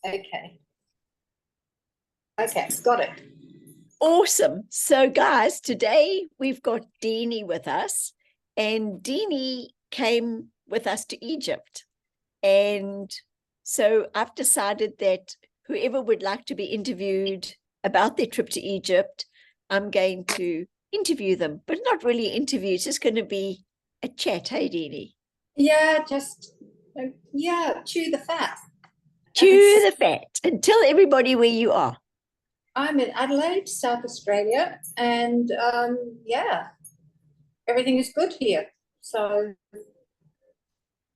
Okay. Okay, got it. Awesome. So guys, today we've got Dieni with us, and Dieni came with us to Egypt. And so I've decided that whoever would like to be interviewed about their trip to Egypt, I'm going to interview them, but not really interview. It's just going to be a chat. Hey, Dieni. Yeah, just, chew the fat. Chew the fat and tell everybody where you are. I'm in Adelaide, South Australia, and everything is good here. So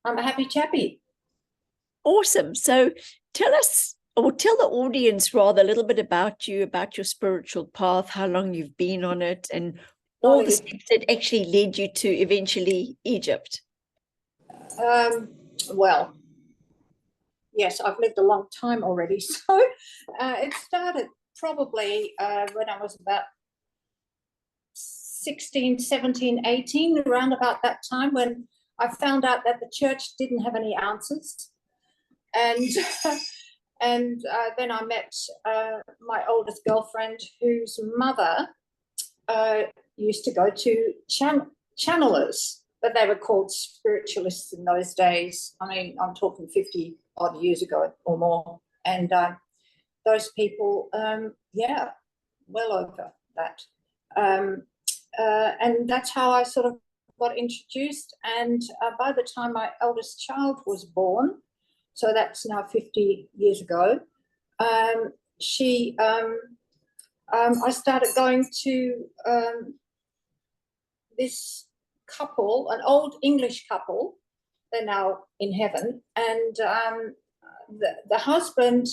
I'm a happy chappy. Awesome. So tell us, or tell the audience rather, a little bit about you, about your spiritual path, how long you've been on it, and all the steps that actually led you to eventually Egypt. Well, yes, I've lived a long time already. So it started probably when I was about 16, 17, 18, around about that time, when I found out that the church didn't have any answers. And then I met my oldest girlfriend, whose mother used to go to channelers, but they were called spiritualists in those days. I mean, I'm talking 50 odd years ago or more. And those people, well over that. And that's how I sort of got introduced. And by the time my eldest child was born, so that's now 50 years ago, I started going to this couple, an old English couple. They're now in heaven. And the husband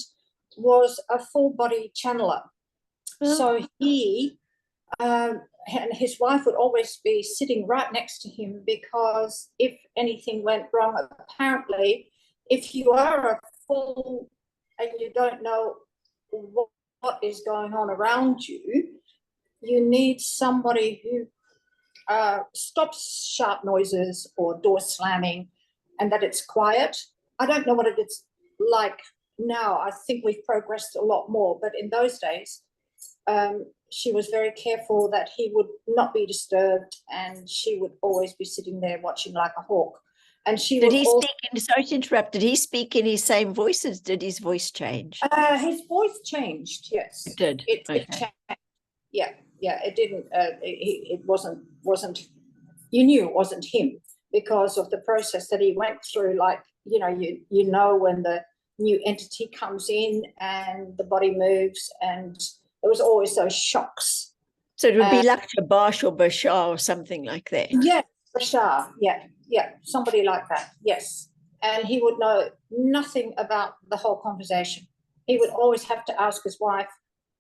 was a full-body channeler. Oh. So he and his wife would always be sitting right next to him, because if anything went wrong, apparently, if you are a fool and you don't know what is going on around you, you need somebody who stops sharp noises or door slamming, and that it's quiet. I don't know what it is like now. I think we've progressed a lot more, but in those days, she was very careful that he would not be disturbed, and she would always be sitting there watching like a hawk. And she did he speak in, sorry to interrupt, did he speak in his same voice, or did his voice change? His voice changed, yes. It did. It changed. Yeah, it didn't, it wasn't, you knew it wasn't him because of the process that he went through. Like, you know when the new entity comes in and the body moves, and there was always those shocks. So it would be like Shabash or Bashar or something like that. Yeah, Bashar, yeah, somebody like that, yes. And he would know nothing about the whole conversation. He would always have to ask his wife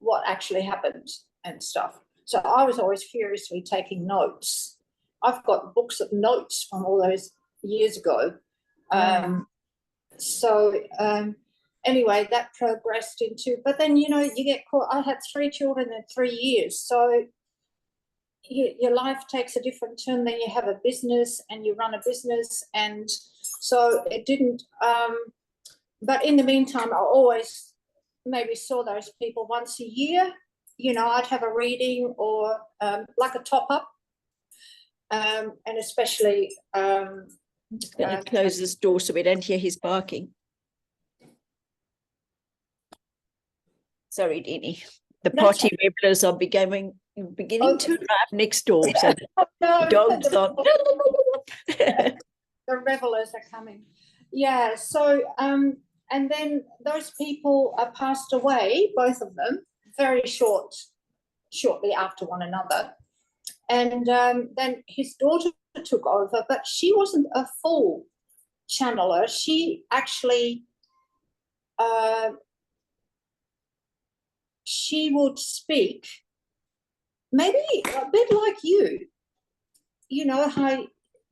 what actually happened and stuff. So I was always furiously taking notes. I've got books of notes from all those years ago. Anyway, that progressed into, but then, you get caught. I had 3 children in 3 years. So your life takes a different turn. Then you have a business and you run a business. And so it didn't, but in the meantime, I always maybe saw those people once a year. I'd have a reading or like a top-up. And especially... I'm going to close this door so we don't hear his barking. Sorry, Dieni. The party revelers are beginning to arrive next door. So the dogs are... The revelers are coming. Yeah, so... and then those people passed away, both of them, very shortly after one another. And then his daughter took over, but she wasn't a full channeler. She actually, she would speak maybe a bit like you. You know how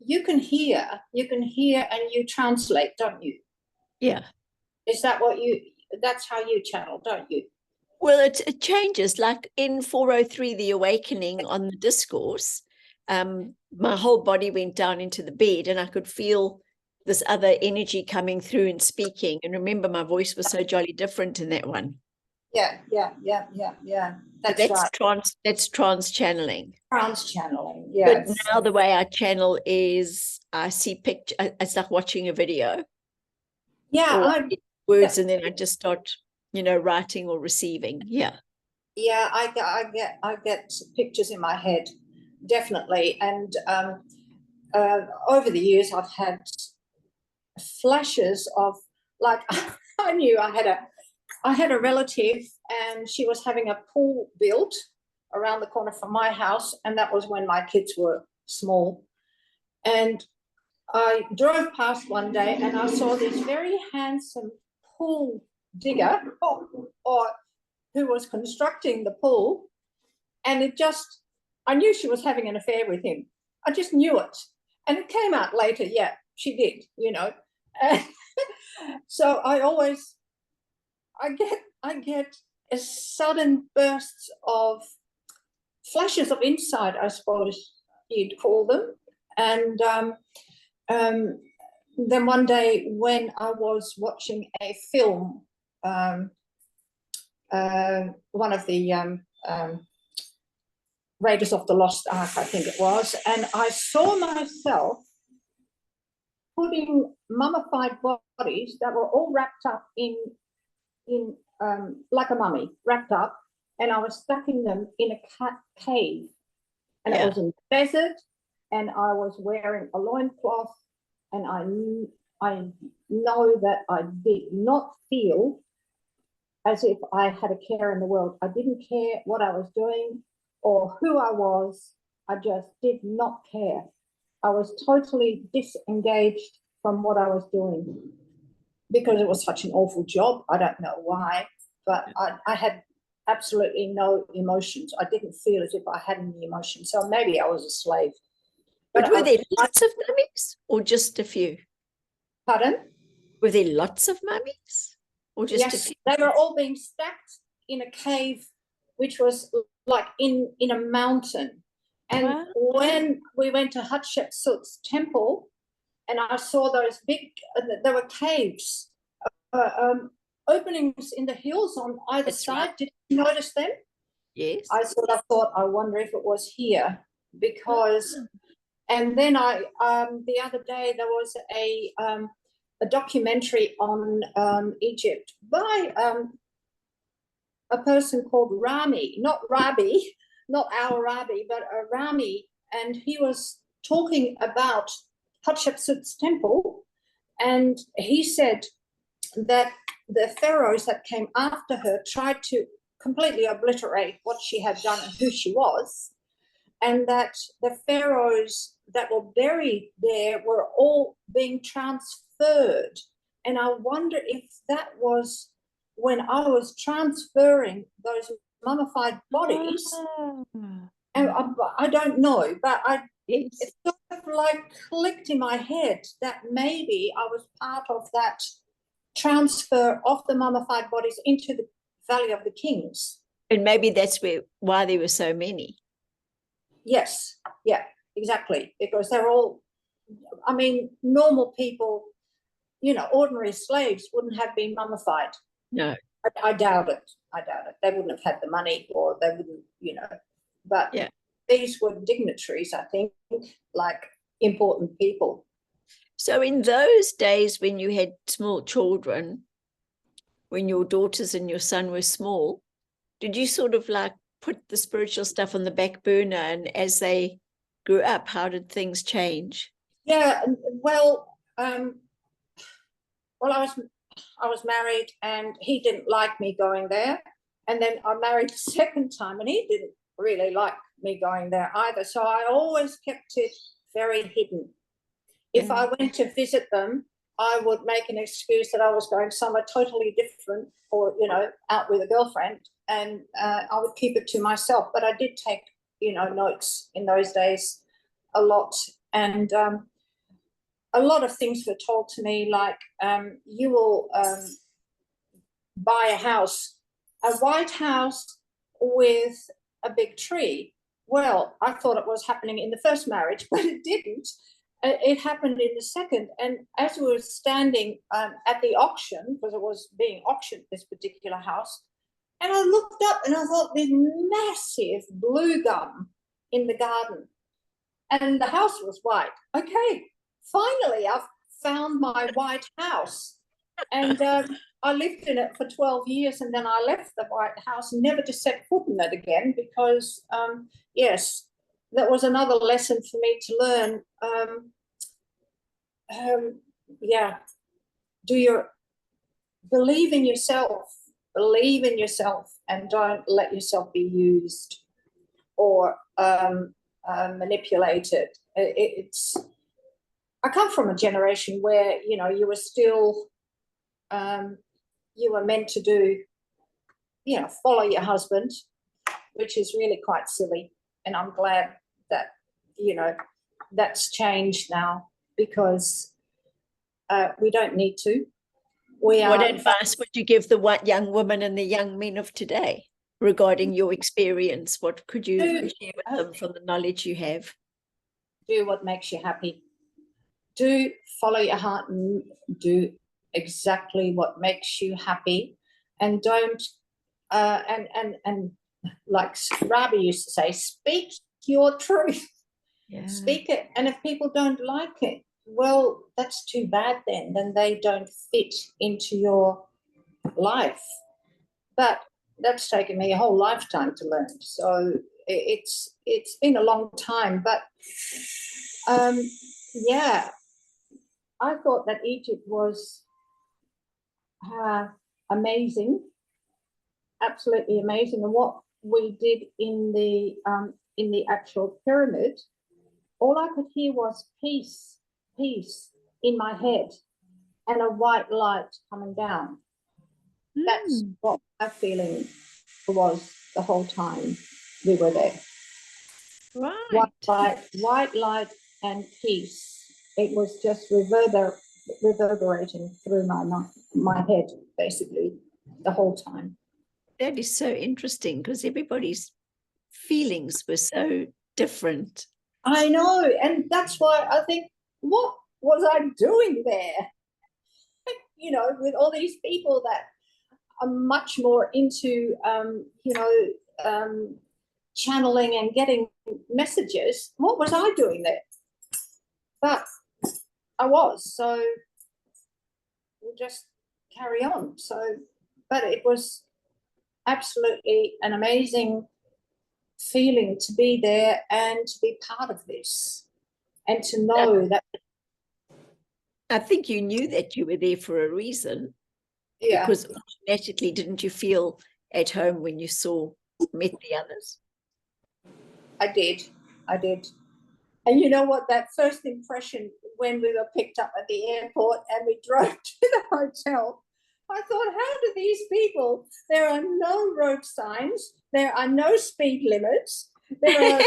you can hear and you translate, don't you? Yeah. Is that that's how you channel, don't you? Well, it changes. Like in 403, The Awakening, on the discourse, my whole body went down into the bed and I could feel this other energy coming through and speaking. And remember, my voice was so jolly different in that one. Yeah. That's right. That's trance channeling. Trance channeling, But yes. now the way I channel is I see picture. I start watching a video. Yeah, or words, and then I just start, writing or receiving. Yeah. Yeah, I get pictures in my head, definitely. And over the years, I've had flashes of, like, I knew I had a relative, and she was having a pool built around the corner from my house, and that was when my kids were small. And I drove past one day, and I saw this very handsome pool digger, or who was constructing the pool, and I knew she was having an affair with him. I just knew it. And it came out later, yeah, she did, So I get a sudden bursts of flashes of insight, I suppose you'd call them. And then one day when I was watching a film, one of the Raiders of the Lost Ark, I think it was, and I saw myself putting mummified bodies that were all wrapped up in like a mummy, wrapped up, and I was stacking them in a cave, and it was in the desert, and I was wearing a loincloth, and I know that I did not feel as if I had a care in the world. I didn't care what I was doing or who I was. I just did not care. I was totally disengaged from what I was doing because it was such an awful job. I don't know why, but I had absolutely no emotions. I didn't feel as if I had any emotions. So maybe I was a slave. But were there lots of mummies or just a few? Pardon? Were there lots of mummies or just a few? They were all being stacked in a cave, which was like in a mountain. And when we went to Hatshepsut's temple, and I saw those big, there were caves, openings in the hills on either side. Right. Did you notice them? Yes. I sort of thought, I wonder if it was here, because, and then the other day there was a documentary on Egypt by a person called Rami, not Rabi, not our Rabi, but Rami, and he was talking about Hatshepsut's temple, and he said that the pharaohs that came after her tried to completely obliterate what she had done and who she was, and that the pharaohs that were buried there were all being transferred. And I wonder if that was when I was transferring those mummified bodies. And I don't know, but it sort of like clicked in my head that maybe I was part of that transfer of the mummified bodies into the Valley of the Kings. And maybe that's why there were so many. Yes, yeah, exactly. Because they're all, I mean, normal people, ordinary slaves wouldn't have been mummified. No. I doubt it. They wouldn't have had the money, or they wouldn't, but these were dignitaries, I think, like important people. So in those days when you had small children, when your daughters and your son were small, did you sort of like put the spiritual stuff on the back burner, and as they grew up, how did things change? Yeah, well, I was married, and he didn't like me going there. And then I married the second time, and he didn't really like me going there either. So I always kept it very hidden. If I went to visit them, I would make an excuse that I was going somewhere totally different, or, out with a girlfriend, and I would keep it to myself. But I did take, notes in those days a lot. And a lot of things were told to me, like, you will buy a house, a white house with a big tree. Well, I thought it was happening in the first marriage, but it didn't. it happened in the second. And as we were standing at the auction, because it was being auctioned, this particular house, and I looked up and I thought, there's massive blue gum in the garden. And the house was white. Okay, finally, I've found my white house. And I lived in it for 12 years, and then I left the White House, never to set foot in it again, because, yes, that was another lesson for me to learn. Yeah, believe in yourself, and don't let yourself be used or manipulated. I come from a generation where, you know, you were still, you were meant to do, you know, follow your husband, which is really quite silly. And I'm glad that, you know, that's changed now, because we don't need to. What advice would you give the young women and the young men of today regarding your experience? What could you share with them from the knowledge you have? Do what makes you happy. Do follow your heart and do exactly what makes you happy, and don't and like Rabi used to say, speak your truth. Yeah. Speak it. And if people don't like it, well, that's too bad then they don't fit into your life. But that's taken me a whole lifetime to learn. So it's been a long time. But yeah, I thought that Egypt was amazing, absolutely amazing. And what we did in the actual pyramid, all I could hear was peace, peace in my head, and a white light coming down. That's what my feeling was the whole time we were there. Right. White light and peace. It was just reverberating through my head, basically, the whole time. That is so interesting, because everybody's feelings were so different. I know, and that's why I think, what was I doing there? You know, with all these people that are much more into, you know, channeling and getting messages. What was I doing there? But I was, so we'll just carry on. So, but it was absolutely an amazing feeling to be there and to be part of this, and to know that. I think you knew that you were there for a reason. Yeah. Because automatically, didn't you feel at home when you met the others? I did. And you know what, that first impression when we were picked up at the airport and we drove to the hotel, I thought, how do these people, there are no road signs, there are no speed limits, there are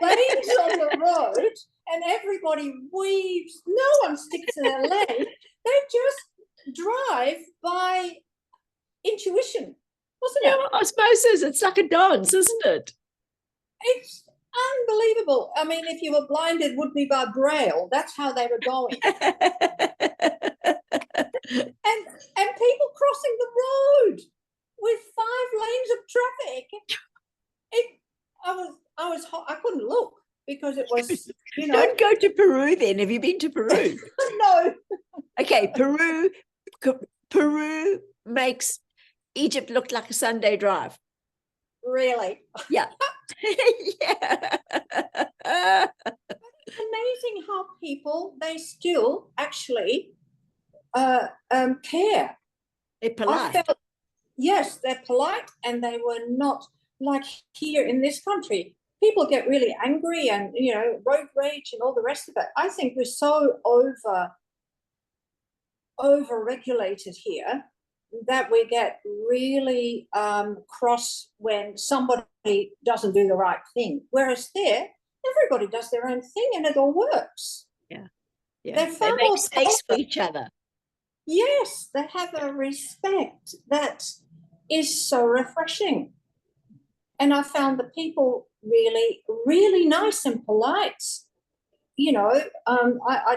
lanes on the road, and everybody weaves, no one sticks in their lane, they just drive by intuition, wasn't it? Osmosis, it's like a dance, isn't it? It's unbelievable. I mean, if you were blinded, would be by braille. That's how they were going. and people crossing the road with 5 lanes of traffic. I couldn't look, because it was, you know. Don't go to Peru then. Have you been to Peru? No. Okay, Peru makes Egypt look like a Sunday drive. Really? Yeah. Yeah. Amazing how people, they still actually care. They're polite. Yes, they're polite, and they were not like here in this country. People get really angry and, you know, road rage and all the rest of it. I think we're so over-regulated here that we get really cross when somebody doesn't do the right thing. Whereas there, everybody does their own thing and it all works. Yeah. They make space for each other. Yes, they have a respect that is so refreshing. And I found the people really, really nice and polite. you know, I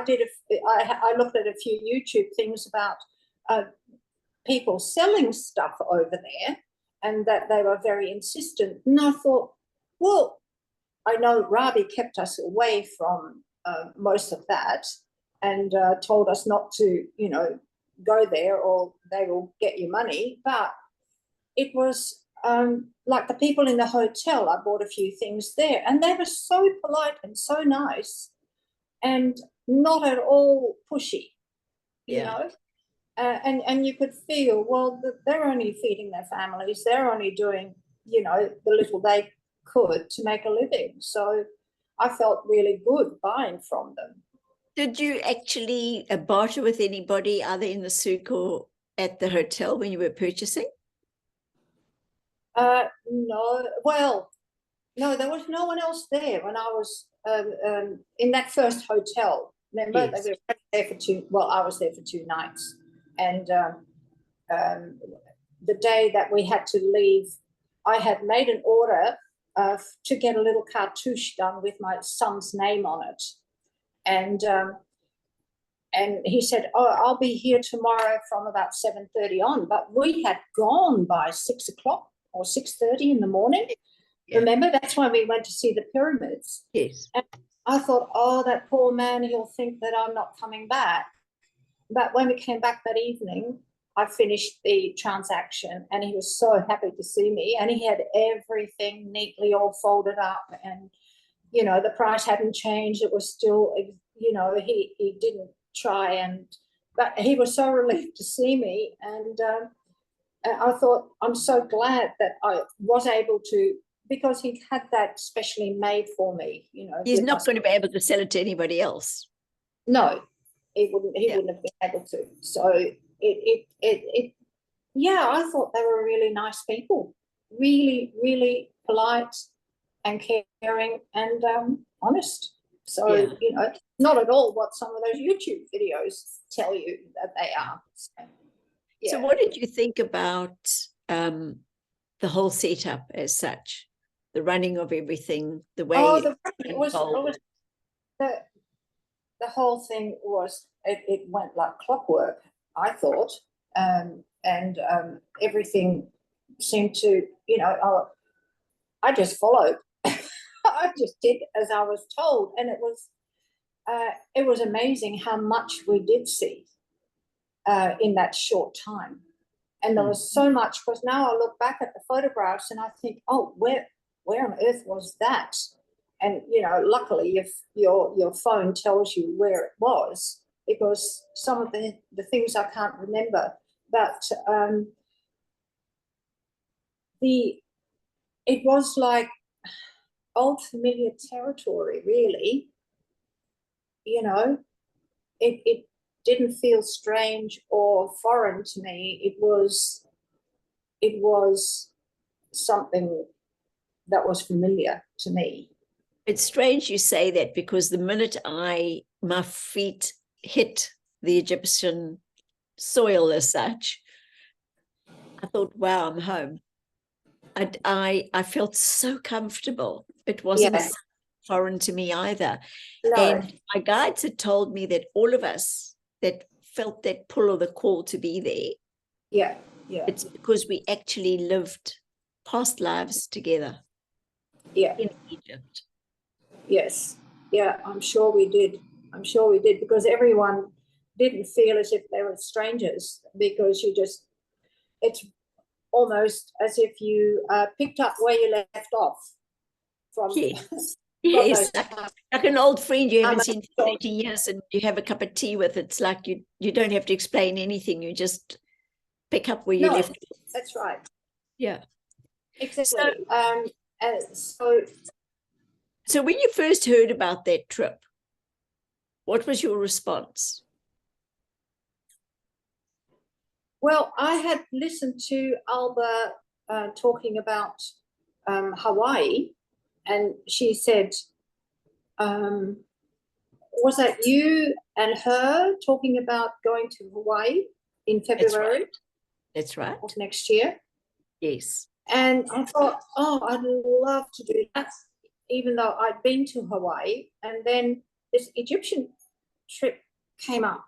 looked at a few YouTube things about people selling stuff over there, and that they were very insistent. And I thought, well, I know Ravi kept us away from most of that, and told us not to, you know, go there or they will get you money. But it was like the people in the hotel, I bought a few things there, and they were so polite and so nice and not at all pushy, you know. And you could feel, well, they're only feeding their families. They're only doing, you know, the little they could to make a living. So I felt really good buying from them. Did you actually barter with anybody either in the souk or at the hotel when you were purchasing? No. Well, no, there was no one else there when I was in that first hotel. Remember, Yes. they were there for I was there for 2 nights. And the day that we had to leave, I had made an order to get a little cartouche done with my son's name on it. And he said, oh, I'll be here tomorrow from about 7:30 on. But we had gone by 6 o'clock or 6:30 in the morning. Yeah. Remember, that's why we went to see the pyramids. Yes. And I thought, oh, that poor man, he'll think that I'm not coming back. But when we came back that evening, I finished the transaction and he was so happy to see me, and he had everything neatly all folded up, and, you know, the price hadn't changed. It was still, you know, he didn't try, but he was so relieved to see me. And I thought, I'm so glad that I was able to, because he had that specially made for me, you know. He's not going to be able to sell it to anybody else. No. He wouldn't have been able to. So yeah, I thought they were really nice people, really, really polite and caring and honest. So, you know, not at all what some of those YouTube videos tell you that they are. So what did you think about the whole setup as such, the running of everything, the way the whole thing was, it went like clockwork, I thought, and everything seemed to, you know, I just followed. I just did as I was told, and it was amazing how much we did see in that short time. And there was so much, because now I look back at the photographs and I think, oh, where on earth was that? And, you know, luckily if your phone tells you where it was, because some of the things I can't remember. But it was like old familiar territory, really. You know, it didn't feel strange or foreign to me. It was something that was familiar to me. It's strange you say that, because the minute my feet hit the Egyptian soil as such, I thought, wow, I'm home. I felt so comfortable. It wasn't foreign to me either. No. And my guides had told me that all of us that felt that pull or the call to be there, it's because we actually lived past lives together in Egypt. Yes. Yeah, I'm sure we did. Because everyone didn't feel as if they were strangers, because it's almost as if you picked up where you left off from. Yes, like an old friend you haven't seen for 30 years and you have a cup of tea with. It's like you don't have to explain anything. You just pick up where you left off. That's right. Yeah. Exactly. So when you first heard about that trip, what was your response? Well, I had listened to Alba talking about Hawaii, and she said, was that you and her talking about going to Hawaii in February? That's right. Of next year? Yes. And I thought, oh, I'd love to do that, even though I'd been to Hawaii. And then this Egyptian trip came up,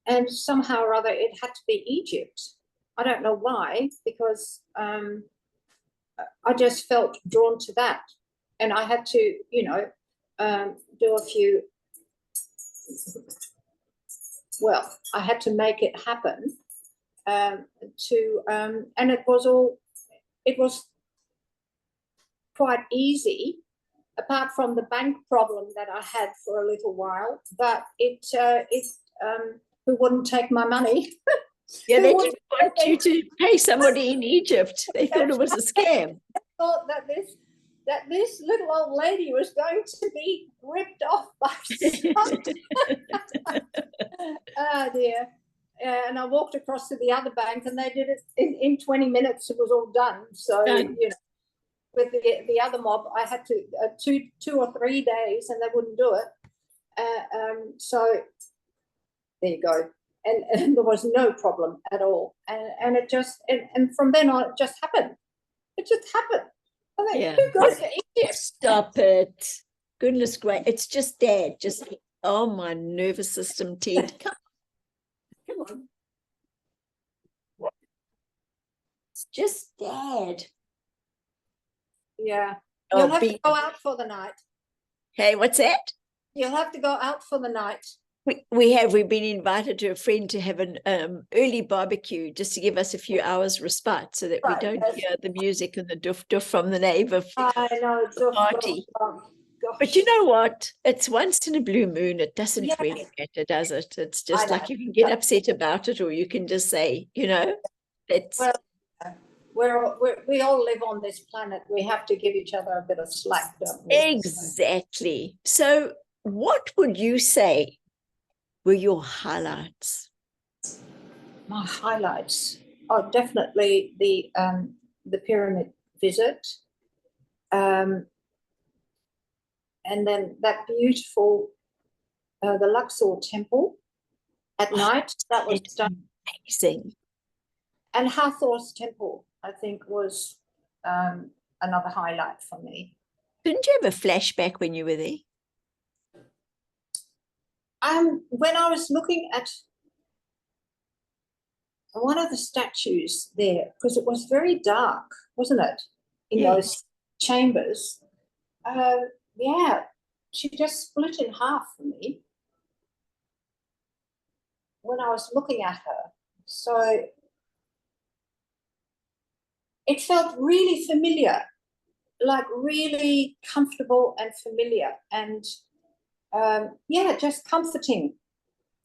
and somehow or other it had to be Egypt. I don't know why, because I just felt drawn to that, and I had to, do a few. Well, I had to make it happen. And it was quite easy, apart from the bank problem that I had for a little while. But who wouldn't take my money? Yeah, they didn't want you to pay somebody in Egypt. They thought it was a scam. I thought that this little old lady was going to be ripped off by somebody. Oh dear. And I walked across to the other bank, and they did it in 20 minutes. It was all done. So, with the other mob, I had to 2 or 3 days, and they wouldn't do it. So there you go. And there was no problem at all. And it just, and from then on, it just happened. It just happened. I mean, Yeah. who goes to Egypt? Stop it. Goodness gracious. It's just Dad. Just, oh, my nervous system, Ted. Come on. It's just Dad. Yeah. Oh, You'll have to go out for the night. Hey, what's that? You'll have to go out for the night. We've been invited to a friend to have an early barbecue, just to give us a few hours respite, so that we don't hear the music and the doof from the neighbor party. But you know what? It's once in a blue moon. It doesn't really matter, does it? It's just like you can get upset about it, or you can just say, it's. Well, we all live on this planet. We have to give each other a bit of slack, don't we? Exactly. So what would you say were your highlights? My highlights are definitely the pyramid visit, and then that beautiful the Luxor temple at night. That was done amazing. And Hathor's temple, I think, was another highlight for me. Didn't you have a flashback when you were there? When I was looking at one of the statues there, because it was very dark, wasn't it, in those chambers? Yeah, she just split in half for me when I was looking at her. So it felt really familiar, like really comfortable and familiar, and just comforting.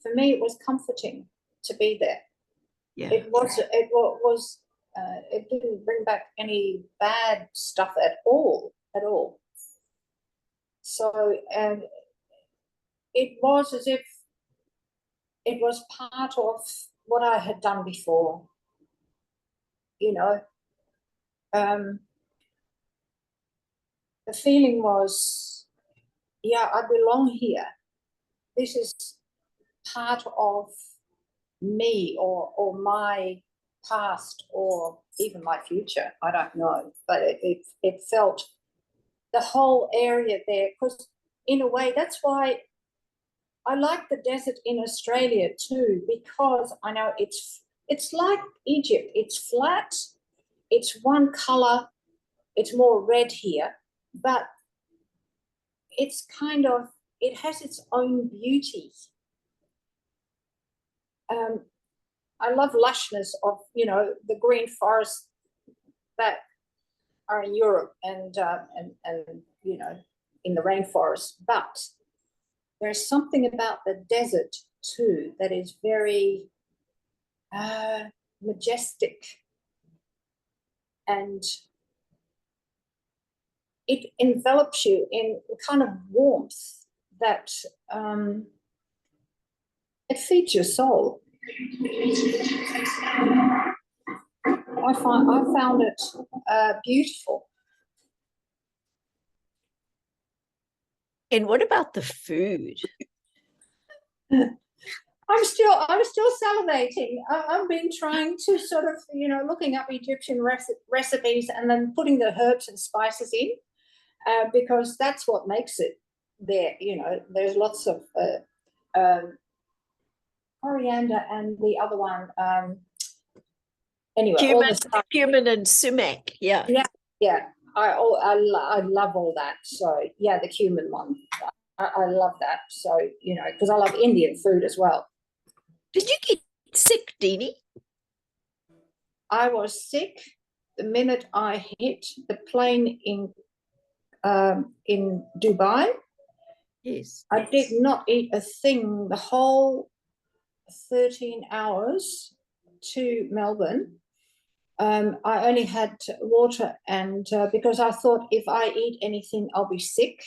For me, it was comforting to be there. Yeah. It didn't bring back any bad stuff at all. So it was as if it was part of what I had done before, the feeling was, I belong here. This is part of me, or my past, or even my future. I don't know, but it felt the whole area there, because in a way that's why I like the desert in Australia too, because I know it's like Egypt. It's flat, it's one color, it's more red here, but it's kind of, it has its own beauty. I love lushness of, the green forests that are in Europe and in the rainforest, but there's something about the desert too that is very majestic, and it envelops you in a kind of warmth that it feeds your soul. I found it beautiful. And what about the food? I'm still salivating. I've been trying to sort of, looking up Egyptian recipes and then putting the herbs and spices in, because that's what makes it. there, you know, there's lots of coriander and the other one. Anyway, all the stuff. Cumin and sumac. Yeah. Yeah. I love all that. So yeah, the cumin one. I love that. So, you know, because I love Indian food as well. Did you get sick, Dieni? I was sick the minute I hit the plane in Dubai. Yes. I did not eat a thing the whole 13 hours to Melbourne. I only had water, and because I thought if I eat anything, I'll be sick.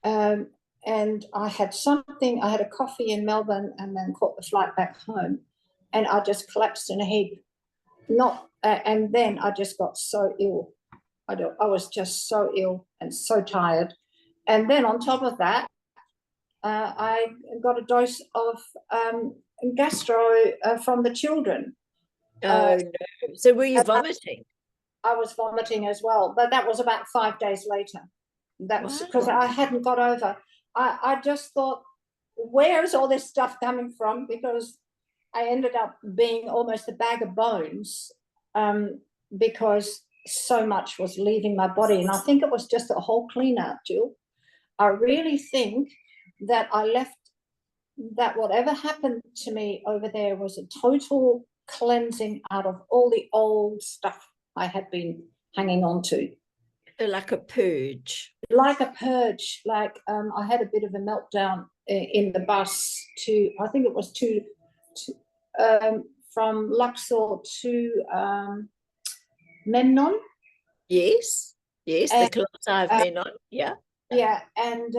And I had a coffee in Melbourne and then caught the flight back home, and I just collapsed in a heap. And then I just got so ill. I was just so ill and so tired. And then on top of that, I got a dose of gastro from the children. Oh, no. So were you vomiting? I was vomiting as well, but that was about 5 days later. That's because I hadn't got over. I just thought, where is all this stuff coming from? Because I ended up being almost a bag of bones because so much was leaving my body. And I think it was just a whole clean out, Jill. I really think that I left, that whatever happened to me over there was a total cleansing out of all the old stuff I had been hanging on to. Like a purge. Like a purge. Like I had a bit of a meltdown in the bus I think it was from Luxor to Memnon. Yes, the class I've been on. Yeah. Yeah, and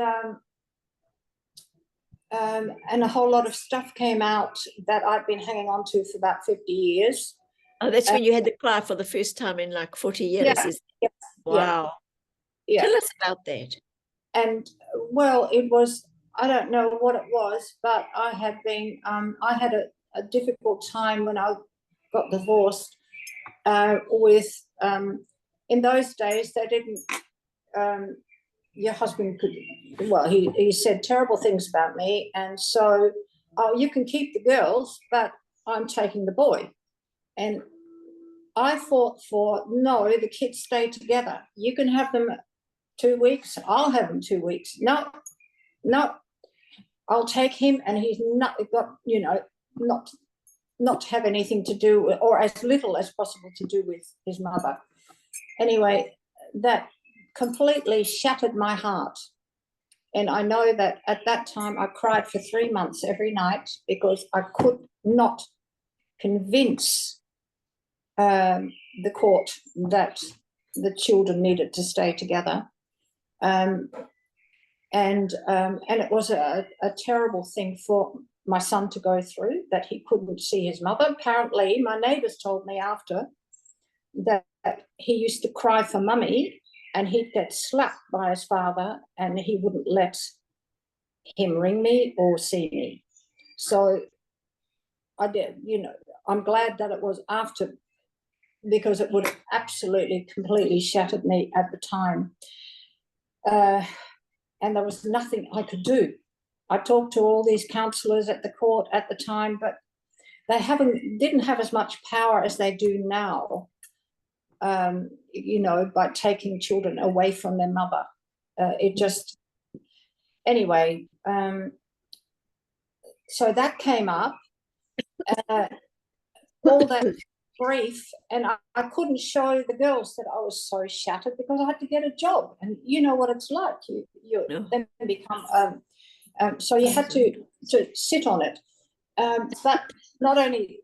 a whole lot of stuff came out that I'd been hanging on to for about 50 years. Oh, that's when you had the cry for the first time in like 40 years. Yeah, wow. Yeah. Tell us about that. And well, it was, I don't know what it was, but I had been, I had a difficult time when I got divorced with, in those days, they didn't, your husband could, well, he said terrible things about me. And so, oh, you can keep the girls, but I'm taking the boy. And I fought for, no, the kids stay together. You can have them 2 weeks. I'll have them 2 weeks. No, I'll take him, and he's not got, you know, not to have anything to do, or as little as possible to do with his mother. Anyway, that completely shattered my heart. And I know that at that time I cried for 3 months every night because I could not convince the court that the children needed to stay together. And it was a terrible thing for my son to go through, that he couldn't see his mother. Apparently, my neighbours told me after that he used to cry for mummy, and he'd get slapped by his father, and he wouldn't let him ring me or see me. So I did, you know, I'm glad that it was after, because it would have absolutely, completely shattered me at the time. And there was nothing I could do. I talked to all these counsellors at the court at the time, but they didn't have as much power as they do now, you know, by taking children away from their mother. It just, anyway, so that came up, all that grief, and I couldn't show the girls that I was so shattered because I had to get a job, and you know what it's like. You then become so you had to sit on it. But not only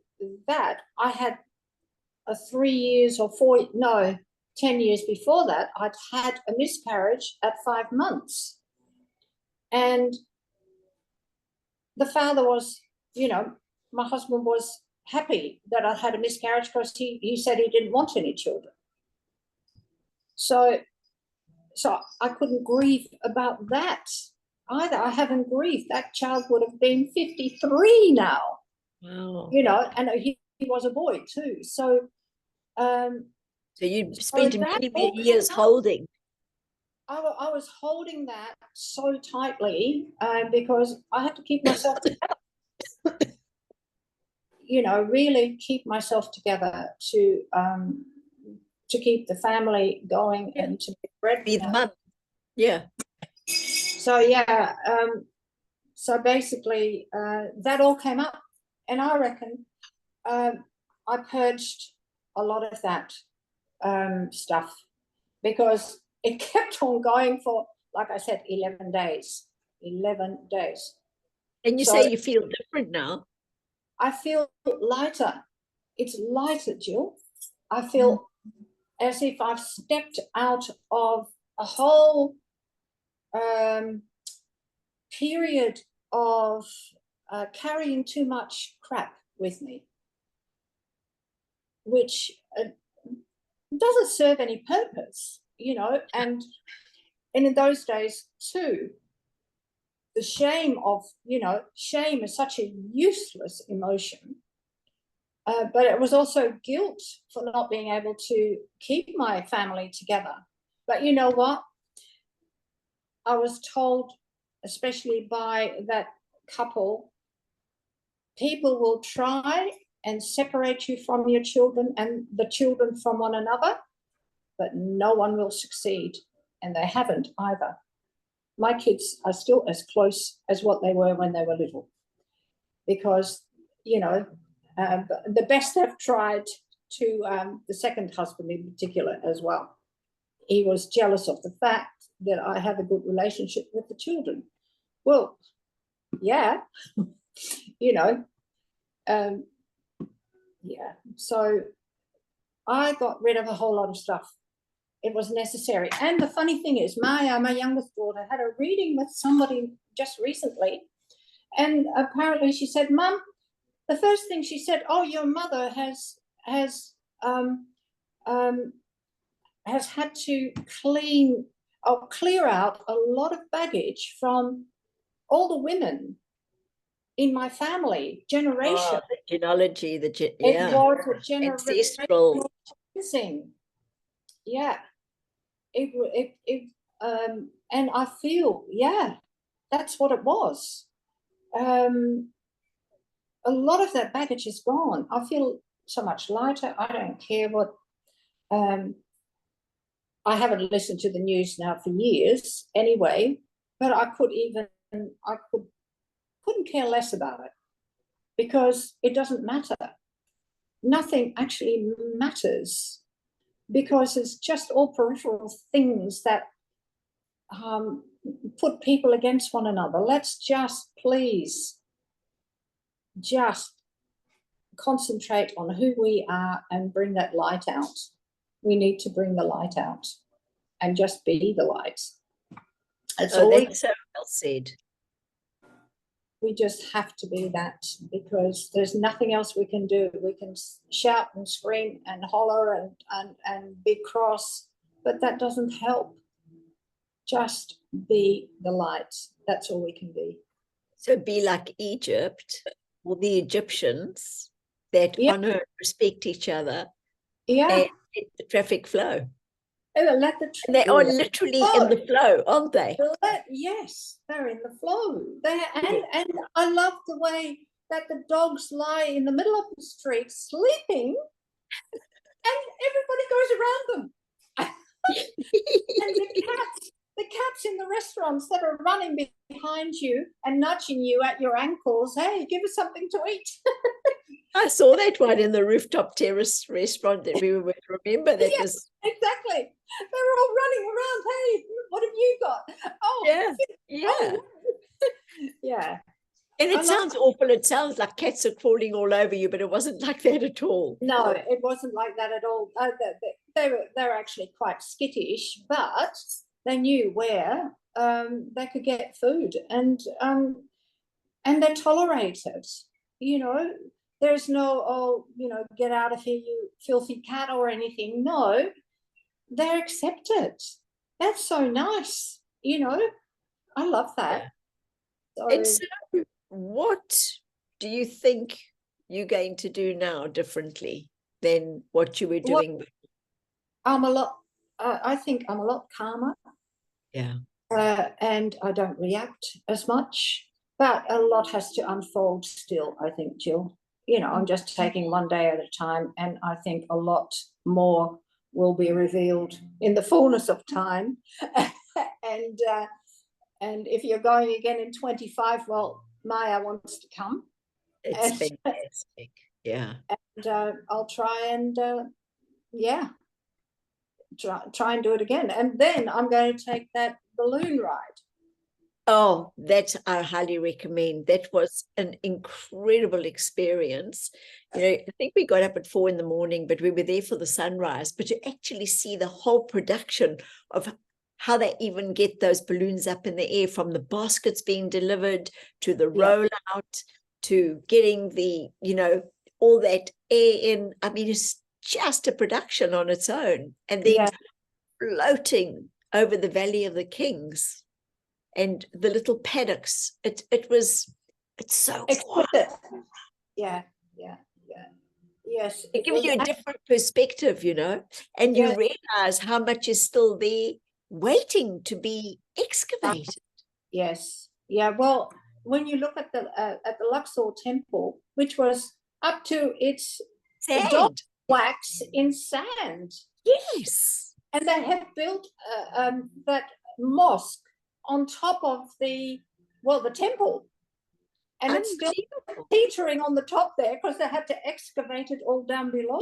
that, I had 3 years or 10 years before that, I'd had a miscarriage at 5 months, and the father was, you know, my husband was happy that I had a miscarriage because he said he didn't want any children. So I couldn't grieve about that either. I haven't grieved. That child would have been 53 now. Wow. You know, and he was a boy too. So you spent many years holding. I was holding that so tightly because I had to keep myself together, you know, really keep myself together to keep the family going and to be bread. Be the mum. Yeah. So yeah, so basically that all came up, and I reckon I purged a lot of that stuff, because it kept on going for, like I said, 11 days. 11 days. And you say you feel different now. I feel lighter. It's lighter, Jill. I feel as if I've stepped out of a whole period of carrying too much crap with me, which doesn't serve any purpose, you know. And in those days too, the shame of, you know, shame is such a useless emotion, but it was also guilt for not being able to keep my family together. But you know what? I was told, especially by that couple, people will try and separate you from your children and the children from one another, but no one will succeed. And they haven't either. My kids are still as close as what they were when they were little, because, you know, the best they've tried to the second husband in particular as well. He was jealous of the fact that I have a good relationship with the children. Well, yeah, you know, yeah. So I got rid of a whole lot of stuff. It was necessary. And the funny thing is, Maya, my youngest daughter, had a reading with somebody just recently. And apparently she said, Mum, the first thing she said, oh, your mother has had to clear out a lot of baggage from all the women in my family generation. The genealogy, It was a ancestral thing. Yeah. And I feel, yeah, that's what it was. A lot of that baggage is gone. I feel so much lighter. I don't care what. I haven't listened to the news now for years anyway, but I couldn't care less about it, because it doesn't matter. Nothing actually matters, because it's just all peripheral things that put people against one another. Let's just please just concentrate on who we are and bring that light out. We need to bring the light out and just be the light. That's all. That's so well said. We just have to be that, because there's nothing else we can do. We can shout and scream and holler and be cross, but that doesn't help. Just be the light. That's all we can be. So be like Egypt, or the Egyptians that honor and respect each other. Yeah. And let the traffic flow. And they are literally in the flow, aren't they? Yes, they're in the flow. And I love the way that the dogs lie in the middle of the street sleeping, and everybody goes around them. And the cats in the restaurants that are running behind you and nudging you at your ankles, hey, give us something to eat. I saw that one in the rooftop terrace restaurant that we were with. Remember that? Yes, exactly. They were all running around. Hey, what have you got? Oh, yeah. Oh. Yeah. And it sounds awful. It sounds like cats are crawling all over you, but it wasn't like that at all. No, it wasn't like that at all. They were actually quite skittish, but they knew where they could get food, and they tolerate it. You know, there's no, get out of here, you filthy cat, or anything. No, they're accepted. That's so nice. You know, I love that. And so what do you think you're going to do now differently than what you were doing? I think I'm a lot calmer. Yeah. And I don't react as much. But a lot has to unfold still, I think, Jill. You know, I'm just taking one day at a time, and I think a lot more will be revealed in the fullness of time. and and if you're going again in 25, well, Maya wants to come. It's And, fantastic. Yeah. and I'll try and yeah, try and do it again. And then I'm going to take that balloon ride. Oh, that I highly recommend. That was an incredible experience. You know, I think we got up at 4 a.m, but we were there for the sunrise. But to actually see the whole production of how they even get those balloons up in the air, from the baskets being delivered to the rollout to getting the, you know, all that air in. I mean, it's just a production on its own. And then floating over the Valley of the Kings and the little paddocks. It's so exquisite. Yes, it gives you a different perspective, you know, and you realize how much is still there waiting to be excavated. Yes. Yeah. Well, when you look at the Luxor temple, which was up to its dog wax in sand. Yes. And they have built that mosque on top of the temple. And it's still teetering on the top there because they had to excavate it all down below.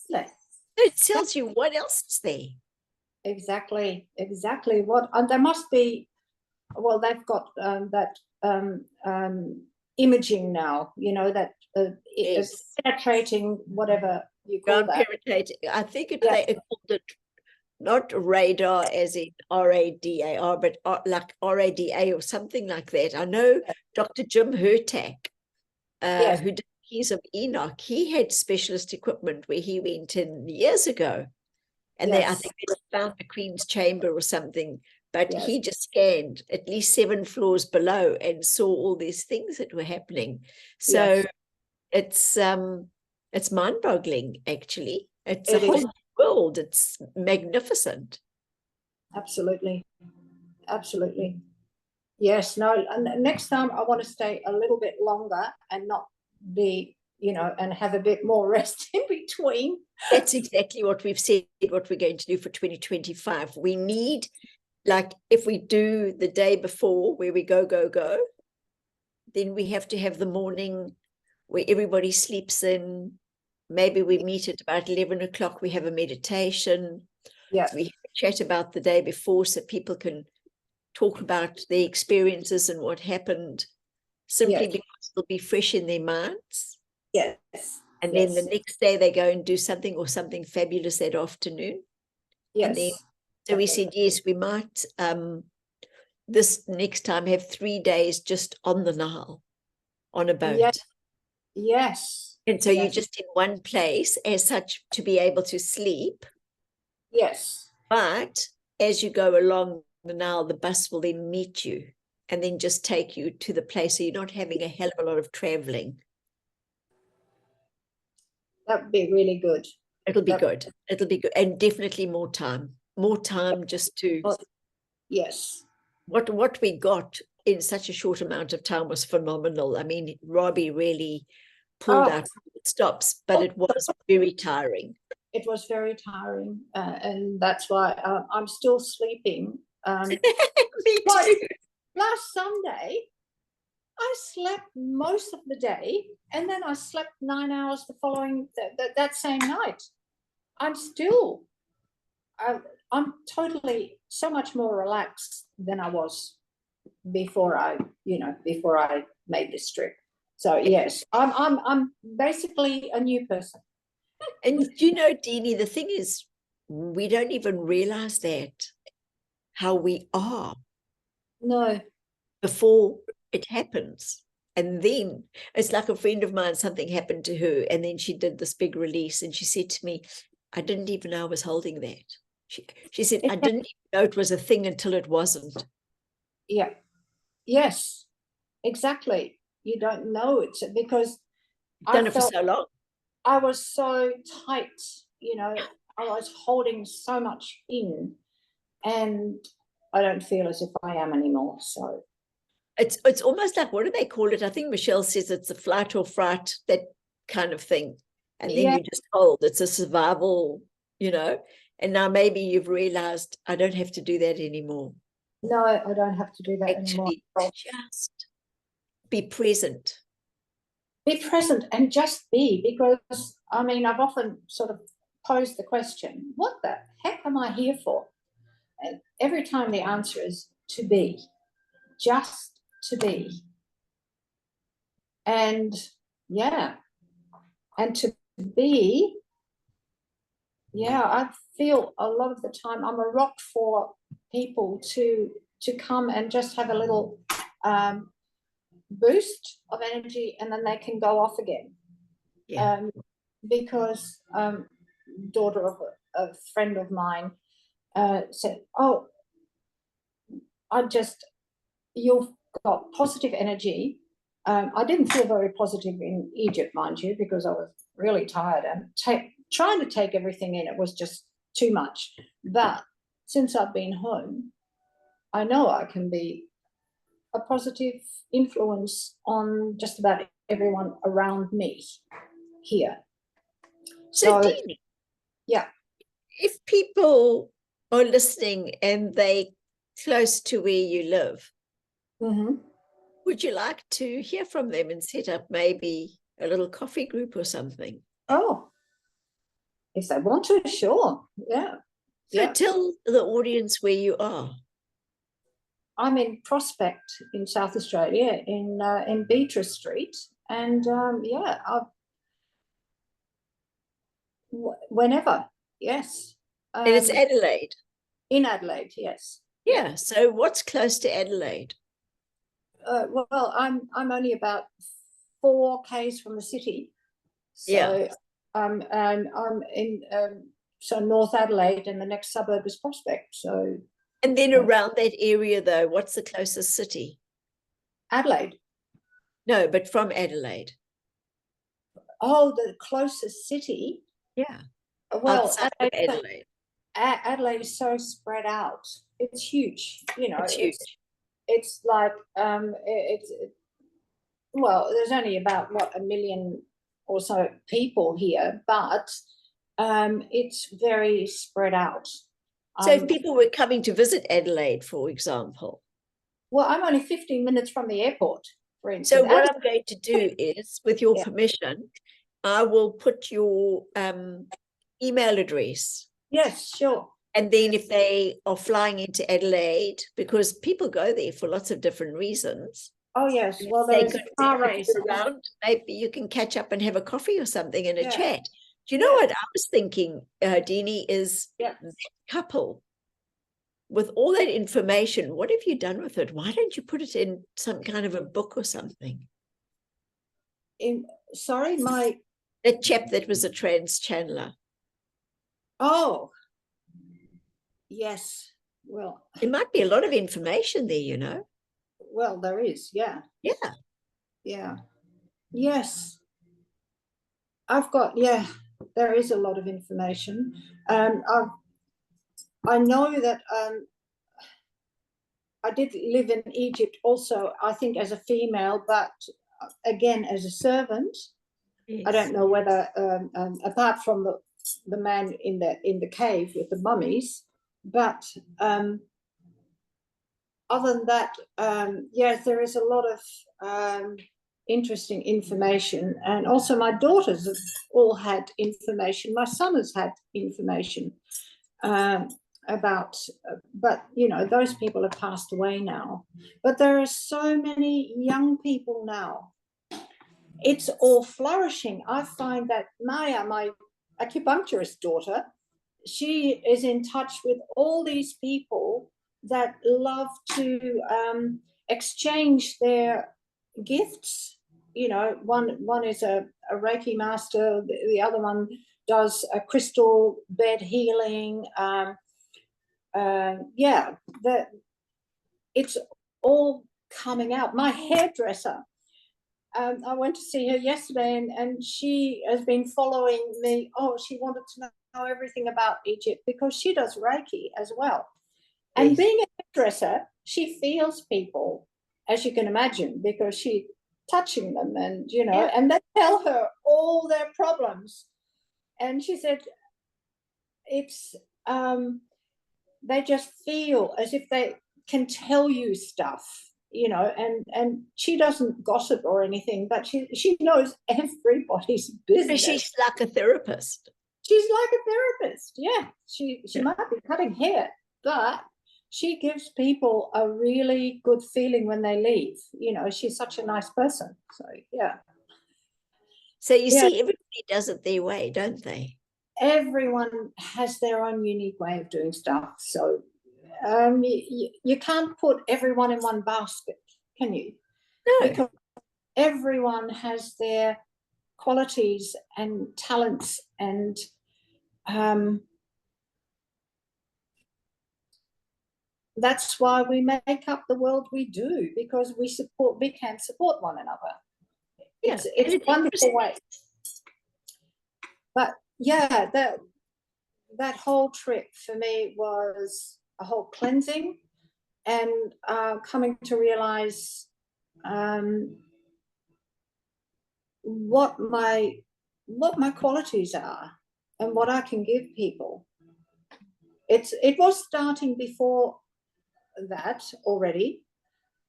Yes. It tells you what else is there. Exactly. What there must be. Well, they've got that imaging now. You know, that it's penetrating, whatever you call that. I think they called it not radar as in RADAR, but like RADA or something like that. I know Dr. Jim Hertak, who did the Keys of Enoch, he had specialist equipment where he went in years ago. And I think they found the Queen's Chamber or something, but he just scanned at least 7 floors below and saw all these things that were happening. So it's mind-boggling, actually. It's a whole world. It's magnificent. Absolutely. Yes. No. And next time I want to stay a little bit longer and not be, you know, and have a bit more rest in between. That's exactly what we've said, what we're going to do for 2025. We need, like, if we do the day before where we go, then we have to have the morning where everybody sleeps in. Maybe we meet at about 11 o'clock. We have a meditation. Yes. We chat about the day before so people can talk about their experiences and what happened, simply because it'll be fresh in their minds. Yes. And then the next day they go and do something fabulous that afternoon. Yes. And then, so we said, yes, we might this next time have 3 days just on the Nile, on a boat. Yes. And so you're just in one place as such to be able to sleep. Yes. But as you go along the Nile, the bus will then meet you and then just take you to the place. So you're not having a hell of a lot of traveling. That would be really good. It'll be good. It'll be good. And definitely more time just to. Yes. What we got in such a short amount of time was phenomenal. I mean, Robbie really pulled out stops, but it was very tiring. It was very tiring, and that's why I'm still sleeping. Me too. Last Sunday, I slept most of the day, and then I slept 9 hours the following that same night. I'm totally so much more relaxed than I was before I made this trip. So yes, I'm basically a new person. And you know, Dieni, the thing is, we don't even realize that how we are. No. Before it happens. And then it's like a friend of mine, something happened to her, and then she did this big release, and she said to me, I didn't even know I was holding that. She said, I didn't even know it was a thing until it wasn't. Yeah. Yes, exactly. You don't know it because I've done it for so long. I was so tight, you know, I was holding so much in, and I don't feel as if I am anymore. So it's almost like, what do they call it? I think Michelle says it's a flight or fright, that kind of thing. And then yeah, you just hold, it's a survival, and now maybe you've realized I don't have to do that anymore. no, I don't have to do that anymore. Actually, just be present. Be present and just be, because I mean, I've often sort of posed the question, what the heck am I here for? And every time the answer is to be, just to be. And yeah, and to be, yeah, I feel a lot of the time I'm a rock for people to come and just have a little boost of energy, and then they can go off again. Yeah. Because daughter of a friend of mine said, oh, you've got positive energy. I didn't feel very positive in Egypt, mind you, because I was really tired and trying to take everything in. It was just too much. But since I've been home, I know I can be a positive influence on just about everyone around me here. So Dieni, yeah, if people are listening and they close to where you live, would you like to hear from them and set up maybe a little coffee group or something? Oh, if they want to, sure. Yeah. So tell the audience where you are. I'm in Prospect in South Australia, in Beatrice Street, and whenever, yes. And it's Adelaide. In Adelaide, yes. Yeah. So what's close to Adelaide? Well, I'm only about 4 k's from the city, so I'm in so North Adelaide, and the next suburb is Prospect. So, and then around that area, though, what's the closest city? Adelaide. No, but from Adelaide. Oh, the closest city. Yeah. Well, outside of Adelaide. Adelaide is so spread out. It's huge. It's huge. It's like well, there's only about 1 million or so people here, but it's very spread out. So if people were coming to visit Adelaide, for example. Well, I'm only 15 minutes from the airport, for instance. So what I'm going to do is, with your permission, I will put your email address. Yes, sure. And then if they are flying into Adelaide, because people go there for lots of different reasons. Oh, yes. Well, there's a car race around. Maybe you can catch up and have a coffee or something and a chat. Do you know what I was thinking, Dieni, is that couple, with all that information, what have you done with it? Why don't you put it in some kind of a book or something? Sorry, that chap that was a trans channeler. Oh, yes. Well, there might be a lot of information there, Well, there is, yeah. Yeah. Yes. There is a lot of information. I know that I did live in Egypt also, I think as a female, but again, as a servant. Yes. I don't know whether, apart from the man in the cave with the mummies, but other than that, yes, there is a lot of interesting information. And also my daughters have all had information. My son has had information about, but those people have passed away now. But there are so many young people now. It's all flourishing. I find that Maya, my acupuncturist daughter, she is in touch with all these people that love to exchange their gifts. One is a Reiki master, the other one does a crystal bed healing. It's all coming out. My hairdresser, I went to see her yesterday, and she has been following me. Oh, she wanted to know everything about Egypt because she does Reiki as well. And being a hairdresser, she feels people, as you can imagine, because she touching them, and you know, and they tell her all their problems. And she said it's they just feel as if they can tell you stuff, you know, and she doesn't gossip or anything, but she knows everybody's business. She's like a therapist. She's like a therapist, yeah. She might be cutting hair, but she gives people a really good feeling when they leave. You know, she's such a nice person. So yeah. So you see, everybody does it their way, don't they? Everyone has their own unique way of doing stuff. So you can't put everyone in one basket, can you? No. Because everyone has their qualities and talents, and that's why we make up the world we do, because we can support one another. Yeah, it's a wonderful way. But yeah, that whole trip for me was a whole cleansing, and coming to realize what my qualities are and what I can give people. It was starting before that already,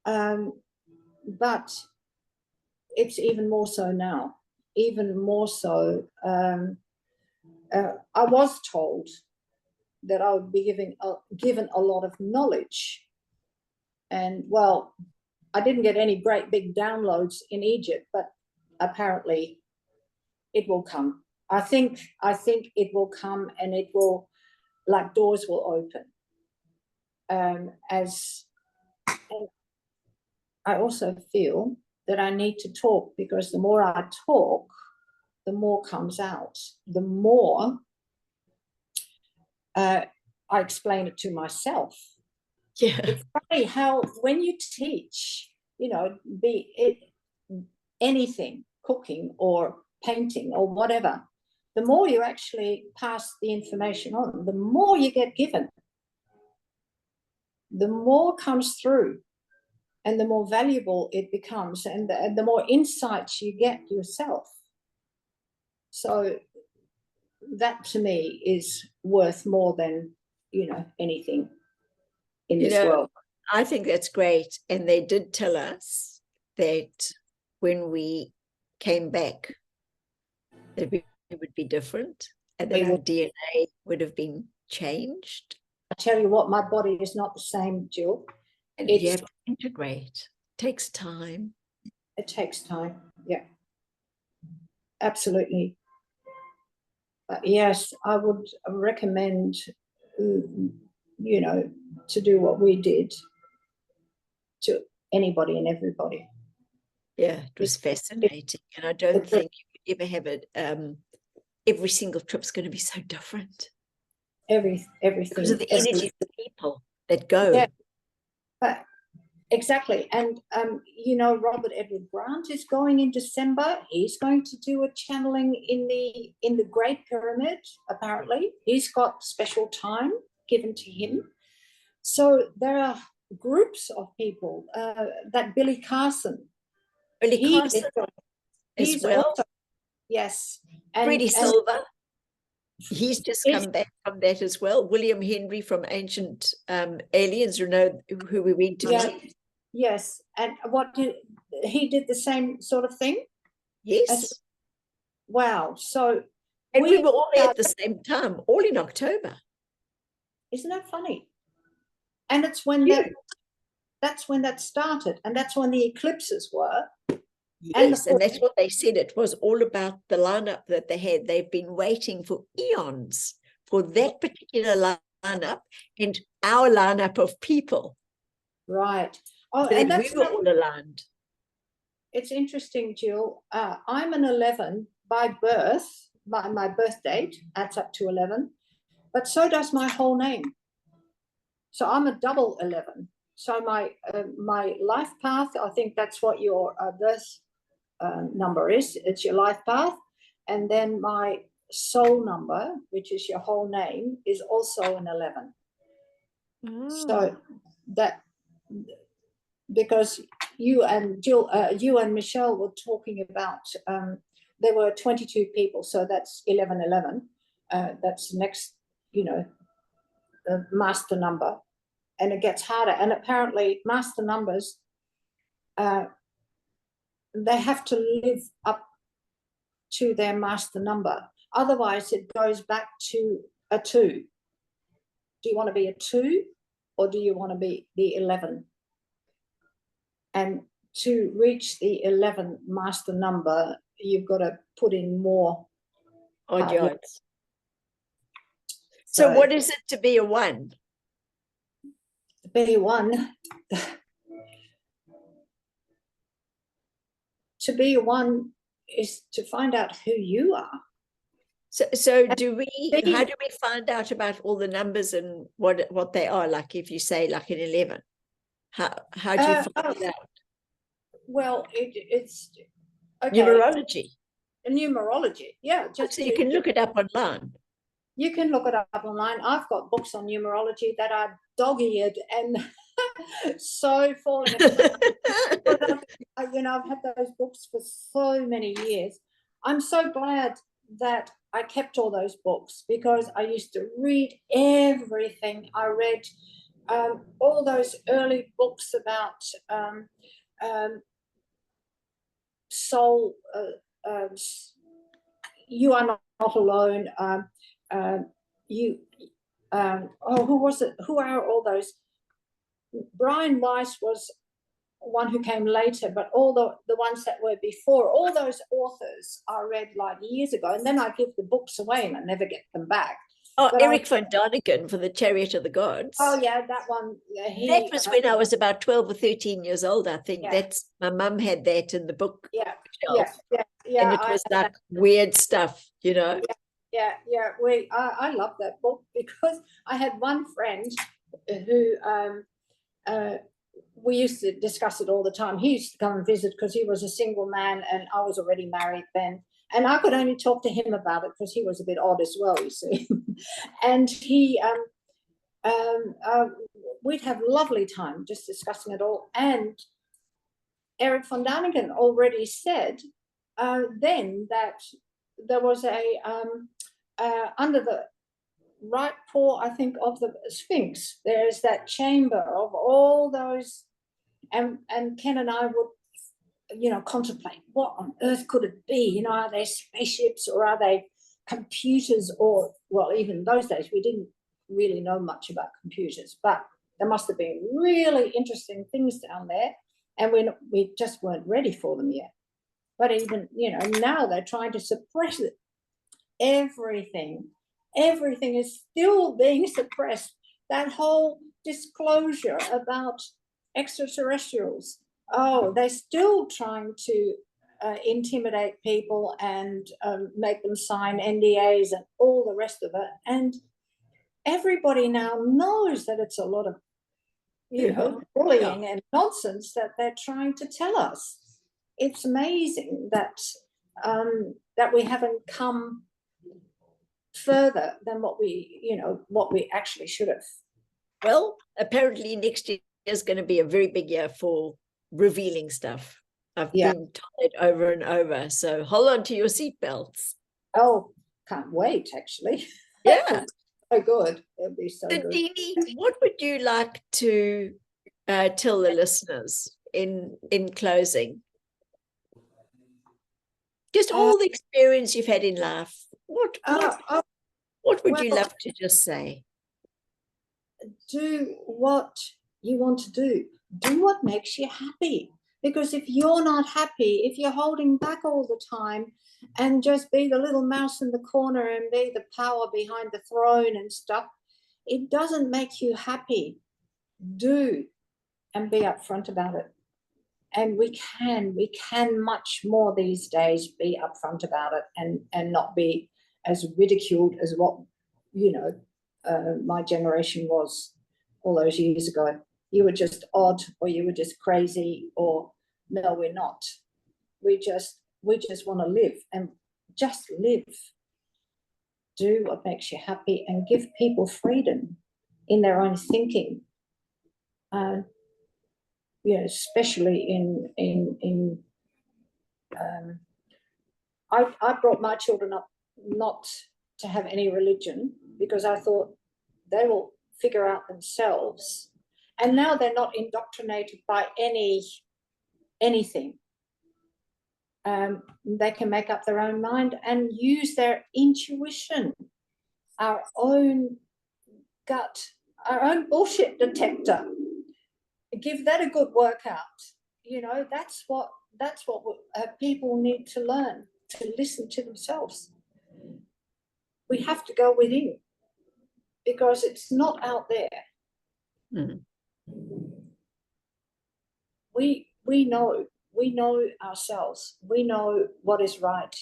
but it's even more so now. Even more so. I was told that I would be given a lot of knowledge, and well, I didn't get any great big downloads in Egypt, but apparently it will come. I think it will come, and it will, like doors will open. And I also feel that I need to talk, because the more I talk, the more comes out. The more I explain it to myself. Yeah. It's funny how when you teach, you know, be it anything, cooking or painting or whatever, the more you actually pass the information on, the more you get given, the more comes through, and the more valuable it becomes, and the more insights you get yourself. So that to me is worth more than, you know, anything in this world. I think that's great. And they did tell us that when we came back, that we would be different, and that our DNA would have been changed. I tell you what, my body is not the same, Jill. And you have to integrate. It takes time. It takes time, yeah. Absolutely. But yes, I would recommend, you know, to do what we did to anybody and everybody. Yeah, it was fascinating. And I don't think you could ever have it. Every single trip's going to be so different. Everything. Because of the energy of the people that go. Yeah. Exactly. And, you know, Robert Edward Grant is going in December. He's going to do a channeling in the Great Pyramid, apparently. He's got special time given to him. So there are groups of people. That Billy Carson. As well. Also, yes. Freddie Silver. He's just come back from that as well. William Henry from Ancient Aliens, you know, who we went to meet. Yes. And he did the same sort of thing? Yes. Wow. So and we were all there at the same time, all in October. Isn't that funny? And it's when that's when that started, and that's when the eclipses were. Yes, and that's what they said. It was all about the lineup that they had. They've been waiting for eons for that particular lineup and our lineup of people. Right. Oh, so and we were all aligned. It's interesting, Jill. I'm an 11 by birth. My birth date adds up to 11, but so does my whole name. So I'm a double 11. So my life path, I think that's what your birth number is. It's your life path. And then my soul number, which is your whole name, is also an 11. So that because you and Jill, you and Michelle were talking about there were 22 people, so that's 1111. That's the next, master number, and it gets harder. And apparently, master numbers, they have to live up to their master number. Otherwise, it goes back to a 2. Do you want to be a 2, or do you want to be the 11? And to reach the 11 master number, you've got to put in more odd yards. So what is it to be a 1? To be 1, to be a 1 is to find out who you are. So how do we find out about all the numbers and what they are? Like if you say like an 11, how do you find it out? Well, it's okay. Numerology. Numerology, yeah. So you can look it up online. You can look it up online. I've got books on numerology that are dog-eared and so falling apart. I've had those books for so many years. I'm so glad that I kept all those books, because I used to read everything. I read all those early books about soul. You are not alone. Who was it? Who are all those? Brian Weiss was one who came later, but all the ones that were before, all those authors I read like years ago, and then I give the books away and I never get them back. Oh, but Eric von Däniken for the Chariot of the Gods. Oh yeah, that one. That was when I was about 12 or 13 years old, I think. Yeah. That's my mum had that in the book. Yeah, shelf. yeah. And it was like weird stuff, Yeah. I love that book, because I had one friend who we used to discuss it all the time. He used to come and visit because he was a single man and I was already married then. And I could only talk to him about it because he was a bit odd as well, you see. And he, we'd have lovely time just discussing it all. And Eric von Däniken already said then that there was under the right paw, I think, of the Sphinx, there's that chamber of all those, and Ken and I would, contemplate what on earth could it be? Are they spaceships, or are they computers? Or, well, even in those days, we didn't really know much about computers, but there must have been really interesting things down there, and we just weren't ready for them yet. But even, now they're trying to suppress it. Everything is still being suppressed. That whole disclosure about extraterrestrials, they're still trying to intimidate people and make them sign NDAs and all the rest of it. And everybody now knows that it's a lot of bullying and nonsense that they're trying to tell us. It's amazing that we haven't come further than what we actually should have. Well, apparently next year is going to be a very big year for revealing stuff. I've been told it over and over. So hold on to your seatbelts. Oh, can't wait, actually. Yeah. So good. It'll be so good. Dieni, what would you like to tell the listeners in closing? Just all the experience you've had in life. What would you love to just say? Do what you want to do. Do what makes you happy. Because if you're not happy, if you're holding back all the time and just be the little mouse in the corner and be the power behind the throne and stuff, it doesn't make you happy. Do, and be upfront about it. And we can much more these days be upfront about it and not be as ridiculed as what, my generation was all those years ago. You were just odd, or you were just crazy, or no, we're not. We just want to live, and just live. Do what makes you happy and give people freedom in their own thinking. especially I brought my children up not to have any religion, because I thought they will figure out themselves. And now they're not indoctrinated by anything. They can make up their own mind and use their intuition, our own gut, our own bullshit detector. Give that a good workout. That's what people need to learn, to listen to themselves. We have to go within, because it's not out there. We know ourselves. We know what is right.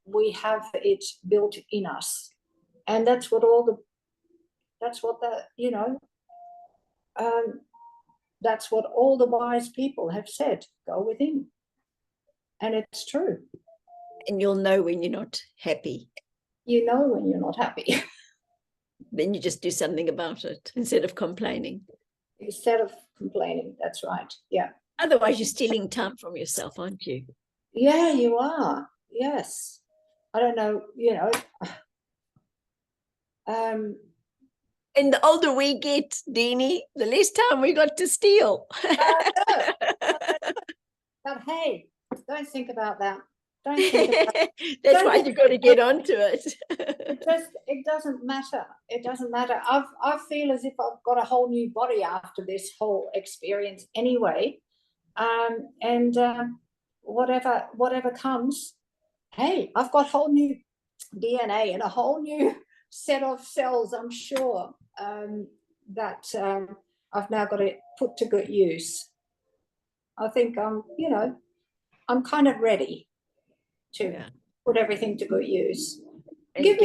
We have it built in us, and that's what all the wise people have said. Go within, and it's true. And you'll know when you're not happy. You know when you're not happy. Then you just do something about it instead of complaining. That's right. Yeah. Otherwise, you're stealing time from yourself, aren't you? Yeah, you are. Yes. I don't know, And the older we get, Dieni, the less time we got to steal. But hey, don't think about that. Don't think about That's why you've got to get onto it. It doesn't matter. It doesn't matter. I feel as if I've got a whole new body after this whole experience anyway. Whatever comes, hey, I've got whole new DNA and a whole new set of cells, I'm sure, that I've now got to put to good use. I think I'm kind of ready to put everything to good use. Give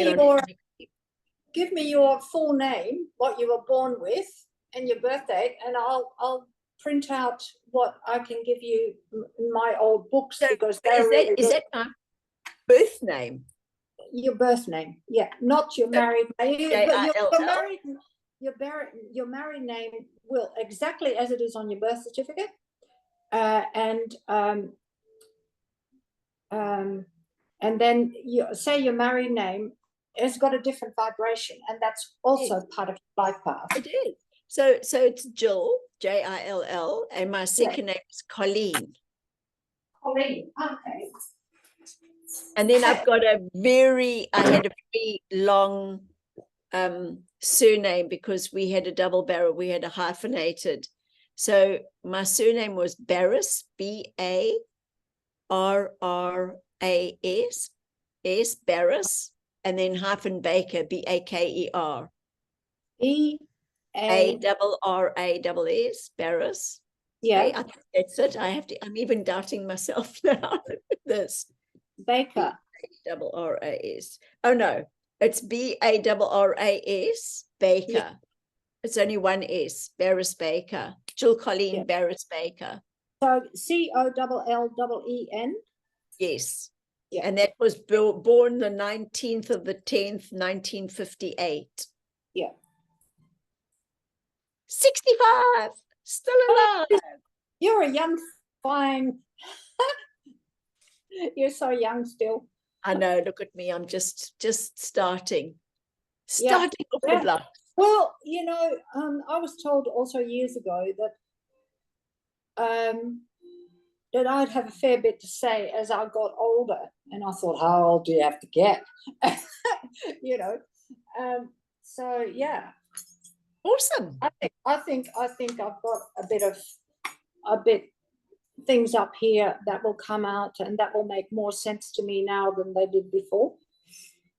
me your full name, what you were born with, and your birthday, and I'll print out what I can give you my old books, because is that my birth name? Your birth name, yeah, not your married name. Your married name will, exactly as it is on your birth certificate, and then you say your married name has got a different vibration, and that's also part of your life path. It is. So it's Jill, Jill, and my second name is Colleen. Colleen, okay. And then I had a very long surname, because we had a double barrel, we had a hyphenated. So my surname was Barras, Barras, Barras, and then hyphen Baker, Baker. Barras, Barras. Yeah, I think that's it. I'm even doubting myself now. This Baker. Barras. Oh no, it's Barras, Baker. Yeah. It's only one S, Barras Baker. Jill Colleen Barras Baker. So COLLEEN. Yes. Yeah. And that was born the 19th of the 10th, 1958. Yeah. 65, still alive. You're a young, fine. You're so young still. I know. Look at me. I'm just starting off the block. Well, I was told also years ago that I'd have a fair bit to say as I got older, and I thought, how old do you have to get? So yeah. Awesome. I think I've got a bit things up here that will come out and that will make more sense to me now than they did before,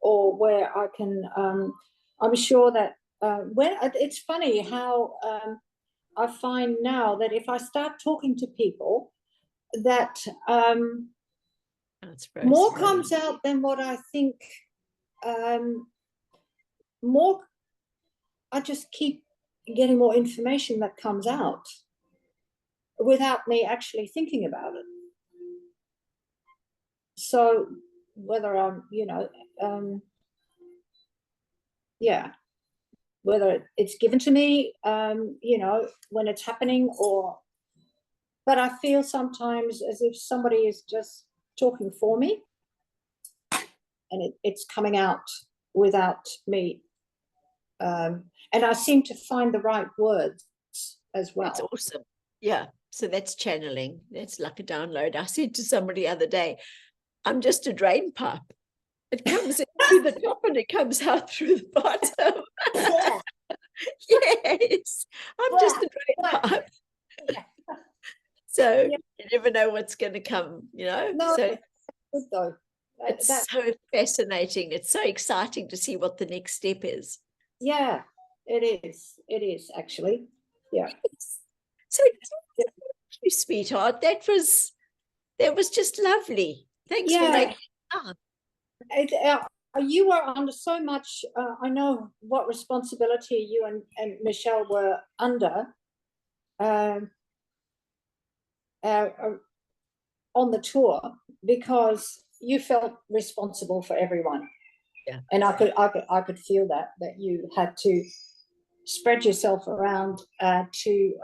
or where I can. I'm sure that it's funny how I find now that if I start talking to people, that more comes out than what I think. More. I just keep getting more information that comes out without me actually thinking about it. So whether I'm, yeah. whether it's given to me, you know, when it's happening, but I feel sometimes as if somebody is just talking for me, and it's coming out without me. And I seem to find the right words as well. That's awesome. Yeah. So that's channeling. That's like a download. I said to somebody the other day, I'm just a drain pipe. It comes in through the top and it comes out through the bottom. Yeah. Yes. I'm just a drain pipe. Yeah. So Yeah. you never know what's going to come, you know. No, so that's good though. it's so fascinating. It's so exciting to see what the next step is. Yeah, it is. It is actually. Yeah. So thank you, sweetheart. That was just lovely. Thanks for making it up. You were under so much. I know what responsibility you and Michelle were under on the tour, because you felt responsible for everyone. Yeah. And I could feel that you had to spread yourself around to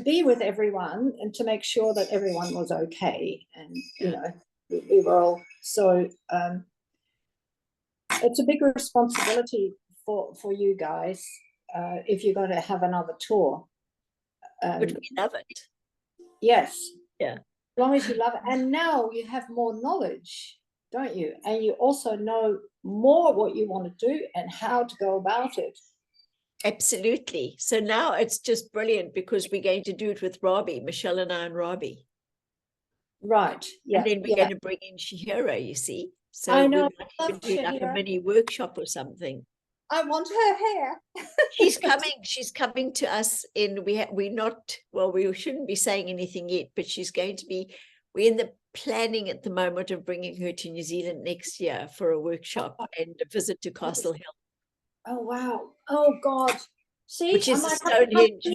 be with everyone and to make sure that everyone was okay. And you know, we were all so it's a big responsibility for you guys if you're going to have another tour. But we love it. Yes. Yeah. As long as you love it. And now you have more knowledge, don't you? And you also know more what you want to do and how to go about it. Absolutely. So now it's just brilliant because we're going to do it with Robbie, Michelle and I and Robbie. Right. Yeah. And then we're going to bring in Shihiro, you see. So I know. we might do like a mini workshop or something. I want her hair. She's coming to us we're not, well, we shouldn't be saying anything yet, but she's going to be, we're in the planning at the moment of bringing her to New Zealand next year for a workshop and a visit to Castle Hill. Oh wow. Oh God. See, which is a Stonehenge.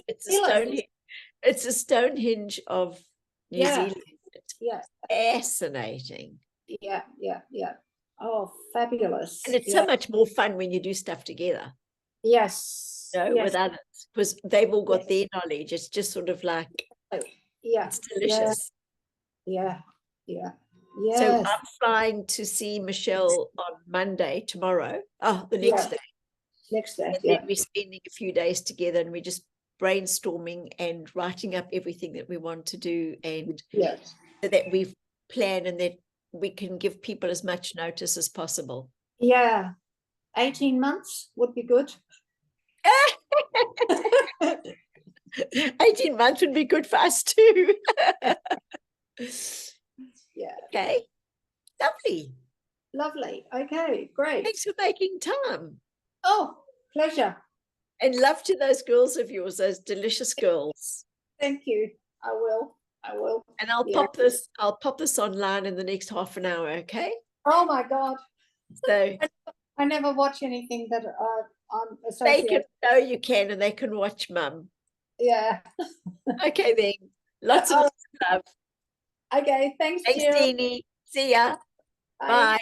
It's a Stonehenge of New Zealand. Yeah. Fascinating. Yeah. Oh, fabulous. And it's so much more fun when you do stuff together. Yes. You know, yes. with others, because they've all got their knowledge. It's just sort of like, it's delicious. Yeah. So I'm flying to see Michelle on Monday, tomorrow. Oh, the next day. Next day. And then we're spending a few days together and we're just brainstorming and writing up everything that we want to do, and so that we plan and that we can give people as much notice as possible. Yeah. 18 months would be good. 18 months would be good for us too. Yeah. Okay. Lovely. Okay, great. Thanks for making time. Oh, pleasure. And love to those girls of yours, those delicious girls. Thank you. I will. And I'll pop this online in the next half an hour, okay? Oh my God. So I never watch anything that I'm associated. You can, and they can watch Mum. Yeah. Okay then. Lots of love. Okay, thanks, Thanks, Dieni. See ya. Bye.